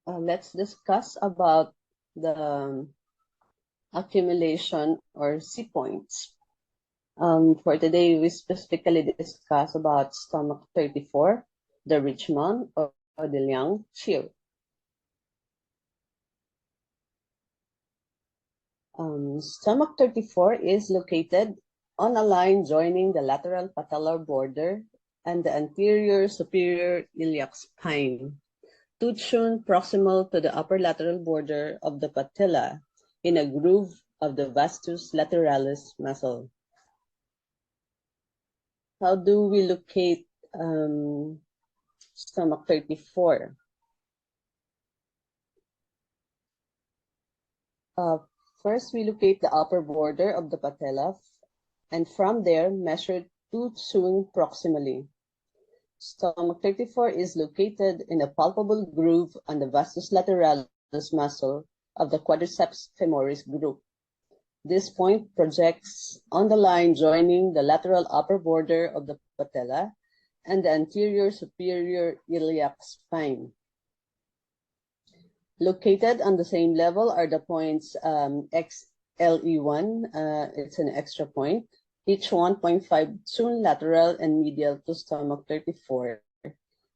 let's discuss about the accumulation or C points. For today, we specifically discuss about stomach 34, the ridge mound or the Liangqiu. Stomach 34 is located on a line joining the lateral patellar border and the anterior superior iliac spine, tuchun proximal to the upper lateral border of the patella in a groove of the vastus lateralis muscle. How do we locate stomach 34? First, we locate the upper border of the patella, and from there, measure tuchun proximally. Stomach 34 is located in a palpable groove on the vastus lateralis muscle of the quadriceps femoris group. This point projects on the line joining the lateral upper border of the patella and the anterior superior iliac spine. Located on the same level are the points XLE1, it's an extra point, each 1.5 soon lateral and medial to stomach 34,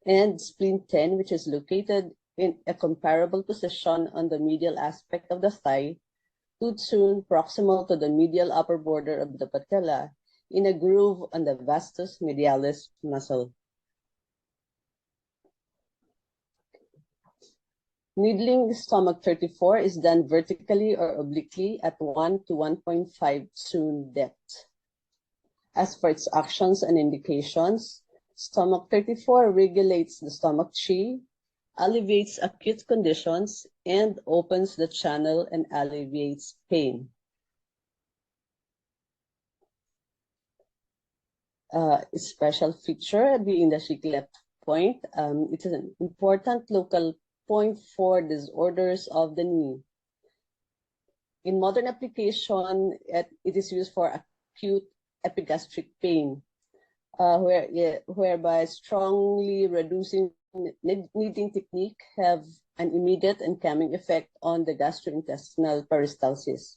and spleen 10, which is located in a comparable position on the medial aspect of the thigh, soon proximal to the medial upper border of the patella in a groove on the vastus medialis muscle. Needling stomach 34 is done vertically or obliquely at 1 to 1.5 soon depth. As for its actions and indications, stomach 34 regulates the stomach chi, alleviates acute conditions, and opens the channel and alleviates pain. A special feature being the Xi-Cleft point. It is an important local point for disorders of the knee. In modern application, it is used for acute epigastric pain, whereby strongly reducing kneading technique have an immediate and calming effect on the gastrointestinal peristalsis.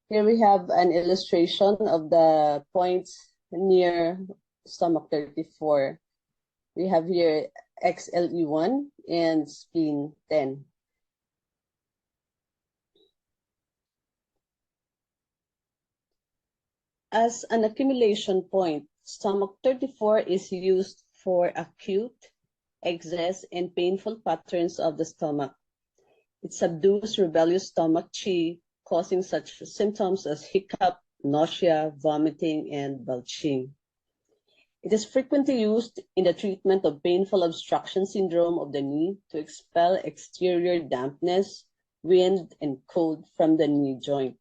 Here we have an illustration of the points near stomach 34. We have here XLE1 and spleen 10. As an accumulation point, stomach 34 is used for acute, excess, and painful patterns of the stomach. It subdues rebellious stomach chi, causing such symptoms as hiccup, nausea, vomiting, and belching. It is frequently used in the treatment of painful obstruction syndrome of the knee to expel exterior dampness, wind, and cold from the knee joint.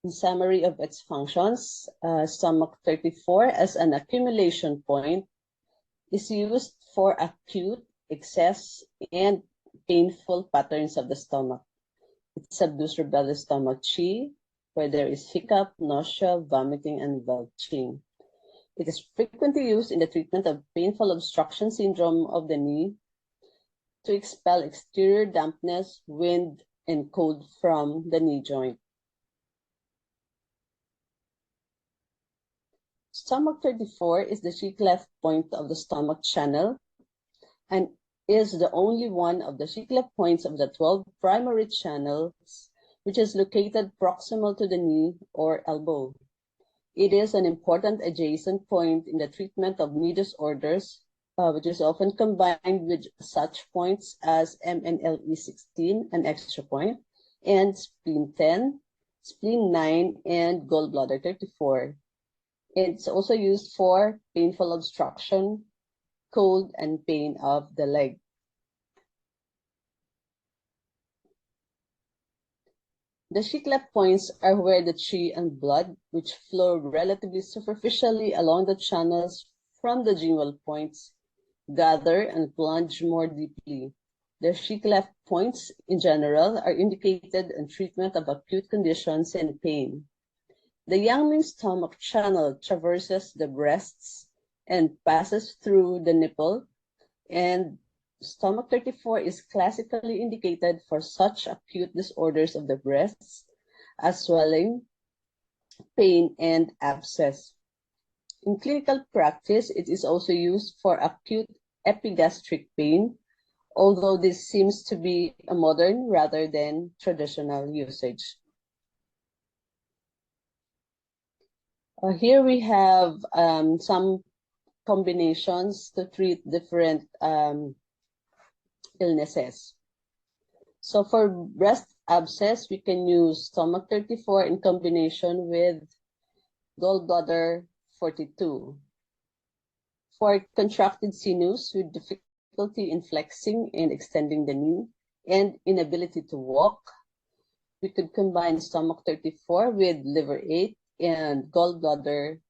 In summary of its functions, stomach 34 as an accumulation point is used for acute, excess, and painful patterns of the stomach. It subdues rebellious stomach chi, where there is hiccup, nausea, vomiting, and belching. It is frequently used in the treatment of painful obstruction syndrome of the knee to expel exterior dampness, wind, and cold from the knee joint. Stomach 34 is the Xi-Cleft point of the stomach channel and is the only one of the Xi-Cleft points of the 12 primary channels which is located proximal to the knee or elbow. It is an important adjacent point in the treatment of knee disorders, which is often combined with such points as MNLE16, an extra point, and spleen 10, spleen 9, and gallbladder 34. It's also used for painful obstruction, cold, and pain of the leg. The Xi-Cleft points are where the chi and blood, which flow relatively superficially along the channels from the gingival points, gather and plunge more deeply. The Xi-Cleft points in general are indicated in treatment of acute conditions and pain. The Yangling stomach channel traverses the breasts and passes through the nipple. And stomach 34 is classically indicated for such acute disorders of the breasts as swelling, pain, and abscess. In clinical practice, it is also used for acute epigastric pain, although this seems to be a modern rather than traditional usage. Here we have some combinations to treat different illnesses. So for breast abscess, we can use stomach 34 in combination with gallbladder 42. For contracted sinews with difficulty in flexing and extending the knee and inability to walk, we could combine stomach 34 with liver 8 and gallbladder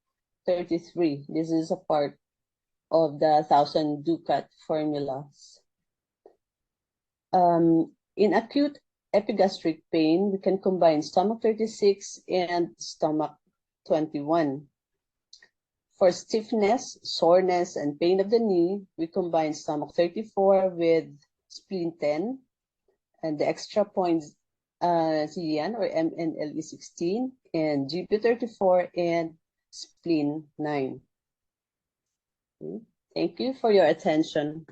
33. This is a part of the 1,000 ducat formulas. In acute epigastric pain, we can combine stomach 36 and stomach 21. For stiffness, soreness, and pain of the knee, we combine stomach 34 with spleen 10 and the extra points CN or MNLE 16 and GP 34 and spleen 9. Thank you for your attention.